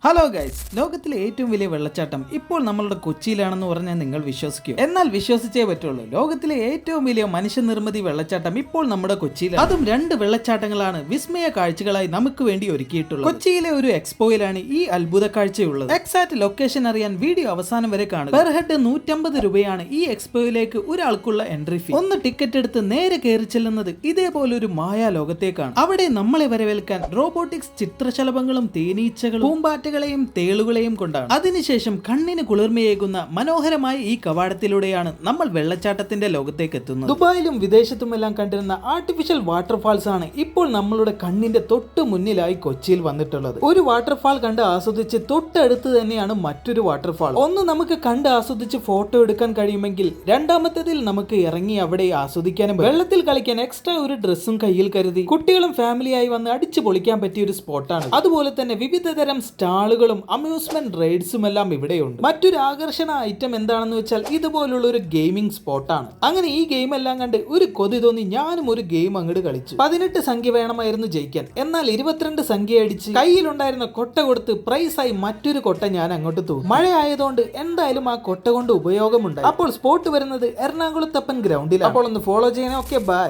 Hello guys, ലോകത്തിലെ ഏറ്റവും വലിയ വെള്ളച്ചാട്ടം ഇപ്പോൾ നമ്മളുടെ കൊച്ചിയിലാണെന്ന് പറഞ്ഞാൽ നിങ്ങൾ വിശ്വസിക്കും. എന്നാൽ വിശ്വസിച്ചേ പറ്റുള്ളൂ. ലോകത്തിലെ ഏറ്റവും വലിയ മനുഷ്യനിർമ്മിതി വെള്ളച്ചാട്ടം ഇപ്പോൾ നമ്മുടെ കൊച്ചിയിലാണ്. അതും 2 വെള്ളച്ചാട്ടങ്ങളാണ് വിസ്മയ കാഴ്ചകളായി നമുക്ക് വേണ്ടി ഒരുക്കിയിട്ടുള്ളത്. കൊച്ചിയിലെ ഒരു എക്സ്പോയിലാണ് ഈ അത്ഭുത കാഴ്ചയുള്ളത്. എക്സാക്ട് ലൊക്കേഷൻ അറിയാൻ വീഡിയോ അവസാനം വരെ കാണുക. പെർ ഹെഡ് 150 രൂപയാണ് ഈ എക്സ്പോയിലേക്ക് ഒരാൾക്കുള്ള എൻട്രി ഫീ. ഒന്ന് ടിക്കറ്റ് എടുത്ത് നേരെ കയറി ചെല്ലുന്നത് ഇതേപോലൊരു മായാ ലോകത്തേക്കാണ്. അവിടെ നമ്മളെ വരവേൽക്കാൻ റോബോട്ടിക്സ് ചിത്രശലഭങ്ങളും തേനീച്ചകളും പൂമ്പാറ്റ തേളുകളെയും കൊണ്ടാണ്. അതിനുശേഷം കണ്ണിന് കുളിർമയേകുന്ന മനോഹരമായ ഈ കവാടത്തിലൂടെയാണ് നമ്മൾ വെള്ളച്ചാട്ടത്തിന്റെ ലോകത്തേക്ക് എത്തുന്നത്. ദുബായിലും വിദേശത്തുമെല്ലാം കണ്ടിരുന്ന ആർട്ടിഫിഷ്യൽ വാട്ടർഫാൾസ് ആണ് ഇപ്പോൾ നമ്മളുടെ കണ്ണിന്റെ തൊട്ട് മുന്നിലായി കൊച്ചിയിൽ വന്നിട്ടുള്ളത്. ഒരു വാട്ടർഫാൾ കണ്ട് ആസ്വദിച്ച് തൊട്ടടുത്ത് തന്നെയാണ് മറ്റൊരു വാട്ടർഫാൾ. ഒന്ന് നമുക്ക് കണ്ട് ആസ്വദിച്ച് ഫോട്ടോ എടുക്കാൻ കഴിയുമെങ്കിൽ രണ്ടാമത്തേതിൽ നമുക്ക് ഇറങ്ങി അവിടെ ആസ്വദിക്കാനും വെള്ളത്തിൽ കളിക്കാൻ എക്സ്ട്രാ ഒരു ഡ്രസ്സും കയ്യിൽ കരുതി കുട്ടികളും ഫാമിലിയായി വന്ന് അടിച്ചു പൊളിക്കാൻ പറ്റിയ ഒരു സ്പോട്ടാണ്. അതുപോലെ തന്നെ വിവിധതരം ആളുകളും അമ്യൂസ്മെന്റ് റൈഡ്സും എല്ലാം ഇവിടെയുണ്ട്. മറ്റൊരു ആകർഷണ ഐറ്റം എന്താണെന്ന് വെച്ചാൽ ഇതുപോലുള്ള ഒരു ഗെയിമിംഗ് സ്പോട്ടാണ്. അങ്ങനെ ഈ ഗെയിം എല്ലാം കണ്ട് ഒരു കൊതി തോന്നി ഞാനും ഒരു ഗെയിം അങ്ങോട്ട് കളിച്ചു. 18 സംഖ്യ വേണമായിരുന്നു ജയിക്കാൻ. എന്നാൽ 22 സംഖ്യ അടിച്ച് കയ്യിലുണ്ടായിരുന്ന കൊട്ട കൊടുത്ത് പ്രൈസായി മറ്റൊരു കൊട്ട ഞാൻ അങ്ങോട്ട് തൂക്കി. മഴ ആയതുകൊണ്ട് എന്തായാലും ആ കൊട്ട കൊണ്ട് ഉപയോഗമുണ്ടായി. അപ്പോൾ സ്പോട്ട് വരുന്നത് എറണാകുളത്തപ്പൻ ഗ്രൗണ്ടിൽ. അപ്പോൾ ഒന്ന് ഫോളോ ചെയ്യണേ. Okay, by.